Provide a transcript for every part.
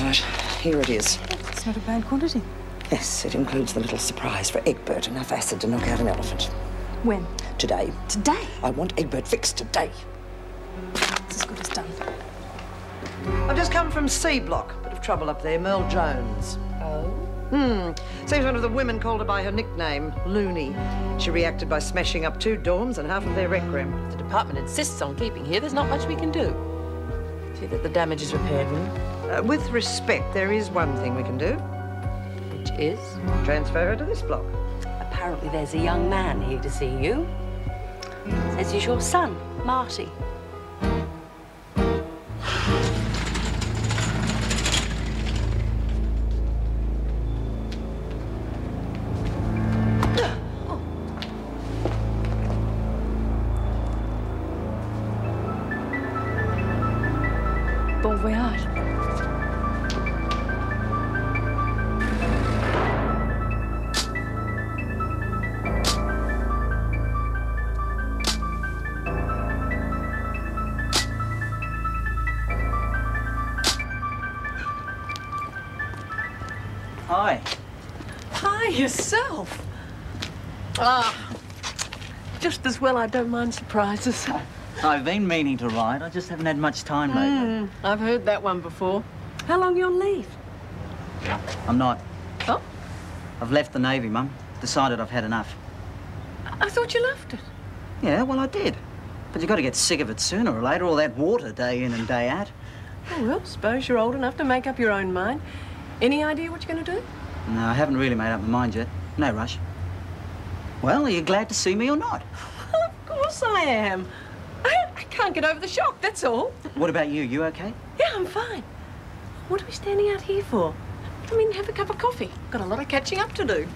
Right, here it is. It's not a bad quantity. Yes, it includes the little surprise for Egbert, enough acid to knock out an elephant. When? Today. Today? I want Egbert fixed today. It's as good as done. I've just come from C Block. Bit of trouble up there, Merle Jones. Oh? Seems one of the women called her by her nickname, Looney. She reacted by smashing up 2 dorms and half of their rec room. The department insists on keeping here. There's not much we can do. See that the damage is repaired, will you? With respect, there is one thing we can do. Which is? Transfer her to this block. Apparently there's a young man here to see you. Says he's your son, Marty. Bon voyage. Hi. Hi, yourself. Just as well I don't mind surprises. I've been meaning to write. I just haven't had much time lately. I've heard that one before. How long are you on leave? I'm not. Oh? I've left the Navy, Mum. Decided I've had enough. I thought you loved it. Yeah, well, I did. But you've got to get sick of it sooner or later, all that water day in and day out. Oh, well, suppose you're old enough to make up your own mind. Any idea what you're going to do? No, I haven't really made up my mind yet. No rush. Well, are you glad to see me or not? Well, of course I am. I can't get over the shock, that's all. What about you? You okay? Yeah, I'm fine. What are we standing out here for? I mean, have a cup of coffee. Got a lot of catching up to do.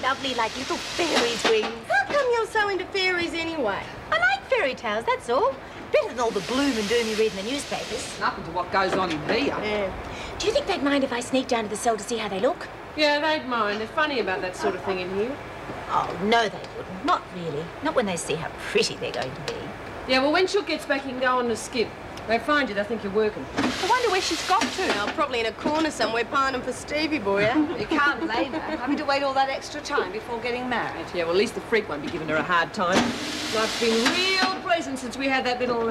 Lovely, like little fairies' wings. How come you're so into fairies anyway? I like fairy tales, that's all. Better than all the gloom and doom you read in the newspapers. Nothing to what goes on in here. Yeah. Do you think they'd mind if I sneak down to the cell to see how they look? Yeah, they'd mind. They're funny about that sort of thing in here. Oh, no, they wouldn't. Not really. Not when they see how pretty they're going to be. Yeah, well, when Shook gets back, you can go on the skip. They find you, they think you're working. I wonder where she's got to. Oh, probably in a corner somewhere pining for Stevie boy, eh? You can't blame her, having to wait all that extra time before getting married. Yeah, well, at least the freak won't be giving her a hard time. Life's been real pleasant since we had that little,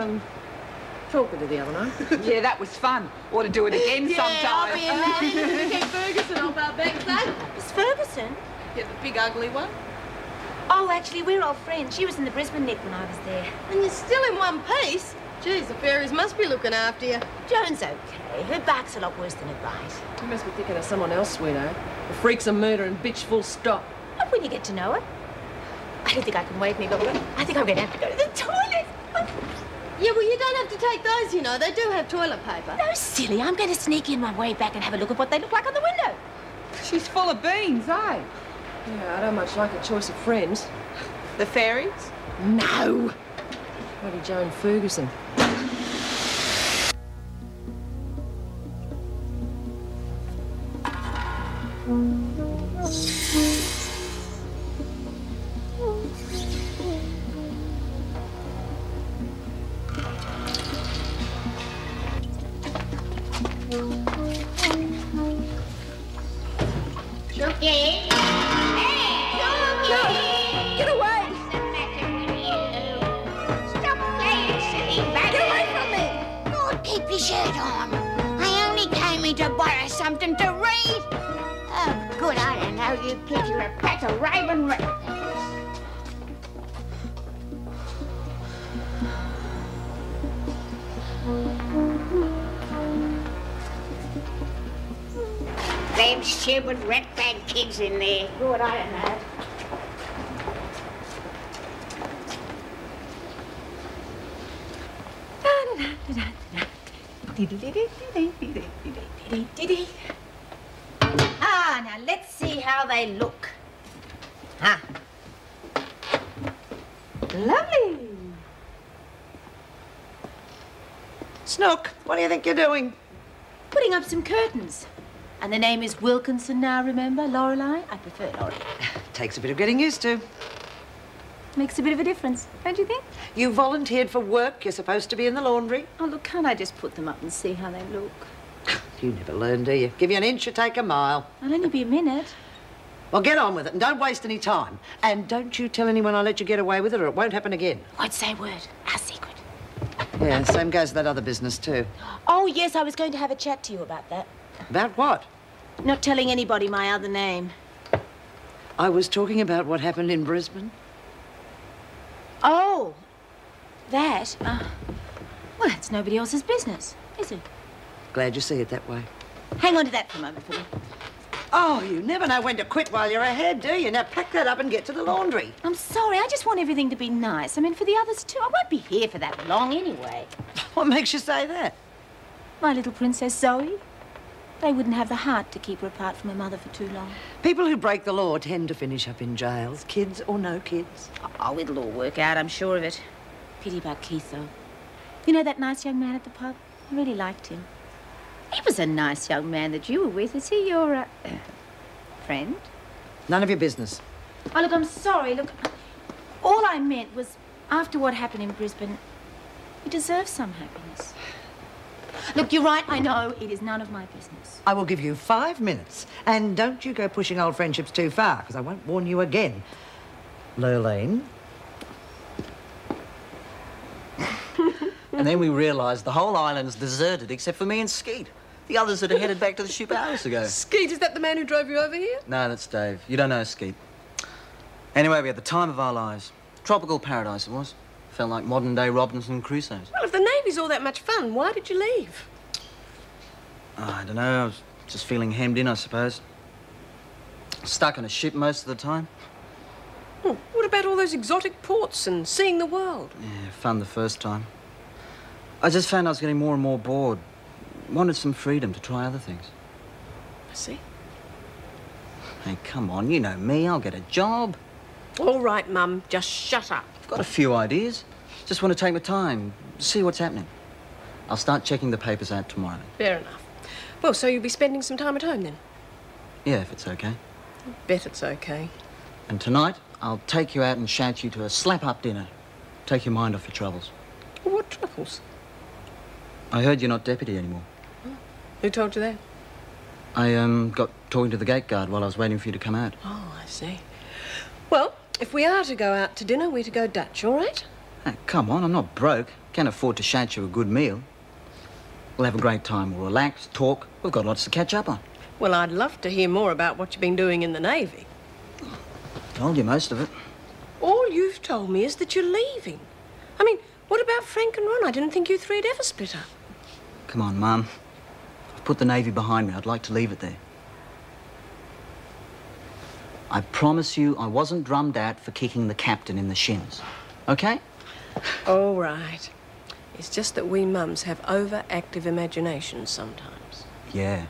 talking to the other night. Yeah, that was fun. Ought to do it again sometime. I'll be in there. Vicky Ferguson off our backs, eh? Miss Ferguson? Yeah, the big ugly one. Oh, actually, we're old friends. She was in the Brisbane Nick when I was there. And you're still in one piece? Geez, the fairies must be looking after you. Joan's okay. Her back's a lot worse than her bite. You must be thinking of someone else, sweetheart. The freak's a murder and bitch full stop. Not when you get to know her. I don't think I can wait any longer. I think I'm going to have to go to the toilet. Yeah, well, you don't have to take those, you know. They do have toilet paper. No, silly. I'm going to sneak in my way back and have a look at what they look like on the window. She's full of beans, eh? Yeah, I don't much like a choice of friends. The fairies? No! Bloody Joan Ferguson. Chunky? Hey, Chunky! Get away! What's the matter with you? Stop playing silly buggers. Get away from me! God, keep your shirt on. I only came here to borrow something to read. Oh, good, I don't know how you give you a pack of raving rat-bags. Them stupid rat-bag kids in there. Good, I don't know. Ah, now let's see how they look. Ah. Lovely. Snook, what do you think you're doing? Putting up some curtains. And the name is Wilkinson now, remember? Lorelei? I prefer Lorelei. Takes a bit of getting used to. Makes a bit of a difference, don't you think? You volunteered for work. You're supposed to be in the laundry. Oh, look, can't I just put them up and see how they look? You never learn, do you? Give you an inch, you take a mile. I'll only be a minute. Well, get on with it and don't waste any time. And don't you tell anyone I let you get away with it or it won't happen again. Won't say a word. Our secret. Yeah, same goes with that other business too. Oh, yes, I was going to have a chat to you about that. About what? Not telling anybody my other name. I was talking about what happened in Brisbane. Oh, that? Well, it's nobody else's business, is it? Glad you see it that way. Hang on to that for a moment for me. Oh, you never know when to quit while you're ahead, do you? Now pack that up and get to the laundry. I'm sorry, I just want everything to be nice. I mean, for the others too. I won't be here for that long anyway. What makes you say that? My little Princess Zoe. They wouldn't have the heart to keep her apart from her mother for too long. People who break the law tend to finish up in jails, kids or no kids. Oh, it'll all work out, I'm sure of it. Pity about Keith, though. You know that nice young man at the pub? I really liked him. He was a nice young man that you were with. Is he your, friend? None of your business. Oh, look, I'm sorry. Look, all I meant was, after what happened in Brisbane, you deserve some happiness. Look, you're right, I know. It is none of my business. I will give you 5 minutes. And don't you go pushing old friendships too far, because I won't warn you again. Lurleen. And then we realised the whole island's deserted except for me and Skeet. The others had headed back to the ship hours ago. Skeet, is that the man who drove you over here? No, that's Dave. You don't know Skeet. Anyway, we had the time of our lives. Tropical paradise it was. Felt like modern-day Robinson Crusoe's. Well, if the Navy's all that much fun, why did you leave? I don't know. I was just feeling hemmed in, I suppose. Stuck on a ship most of the time. What about all those exotic ports and seeing the world? Yeah, fun the first time. I just found I was getting more and more bored. Wanted some freedom to try other things. I see. Hey, come on, you know me. I'll get a job. All right, Mum, just shut up. I've got a few ideas. Just want to take my time, see what's happening. I'll start checking the papers out tomorrow. Fair enough. Well, so you'll be spending some time at home then? Yeah, if it's okay. Bet it's okay. And tonight, I'll take you out and shout you to a slap-up dinner. Take your mind off your troubles. What troubles? I heard you're not deputy anymore. Who told you that? I, got talking to the gate guard while I was waiting for you to come out. Oh, I see. Well, if we are to go out to dinner, we're to go Dutch, all right? Hey, come on, I'm not broke. Can't afford to shout you a good meal. We'll have a great time. We'll relax, talk. We've got lots to catch up on. Well, I'd love to hear more about what you've been doing in the Navy. Told you most of it. All you've told me is that you're leaving. I mean, what about Frank and Ron? I didn't think you three had ever split up. Come on, Mum. I've put the Navy behind me. I'd like to leave it there. I promise you I wasn't drummed out for kicking the captain in the shins. Okay? All right. It's just that we mums have overactive imaginations sometimes. Yeah.